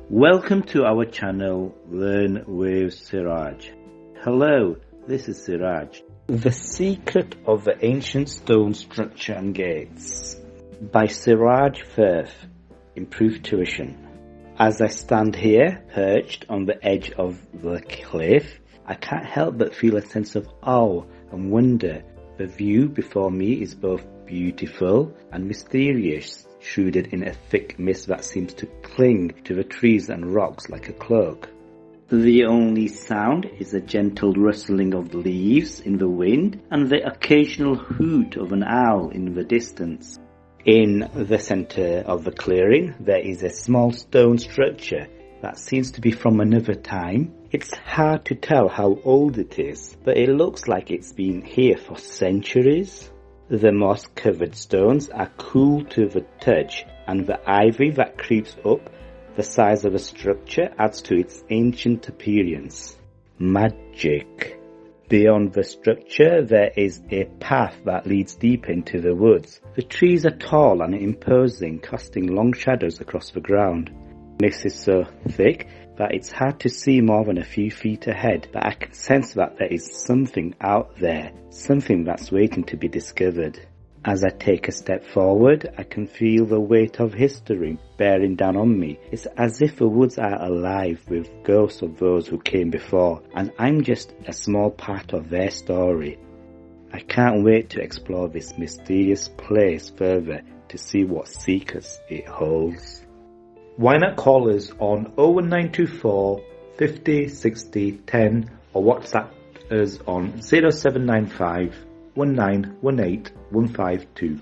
Welcome to our channel, Learn with Siraj. Hello, this is Siraj. The Secret of the Ancient Stone Structure and Gates by Siraj Firth, Improved Tuition. As I stand here, perched on the edge of the cliff, I can't help but feel a sense of awe and wonder. The view before me is both beautiful and mysterious, shrouded in a thick mist that seems to cling to the trees and rocks like a cloak. The only sound is a gentle rustling of leaves in the wind and the occasional hoot of an owl in the distance. In the center of the clearing, there is a small stone structure that seems to be from another time. It's hard to tell how old it is, but it looks like it's been here for centuries. The moss-covered stones are cool to the touch, and the ivy that creeps up the sides of the structure adds to its ancient appearance. Magic. Beyond the structure, there is a path that leads deep into the woods. The trees are tall and imposing, casting long shadows across the ground. The mist is so thick that it's hard to see more than a few feet ahead, but I can sense that there is something out there, something that's waiting to be discovered. As I take a step forward, I can feel the weight of history bearing down on me. It's as if the woods are alive with ghosts of those who came before, and I'm just a small part of their story. I can't wait to explore this mysterious place further to see what secrets it holds. Why not call us on 01924 50 60 10 or WhatsApp us on 0795 1918 152.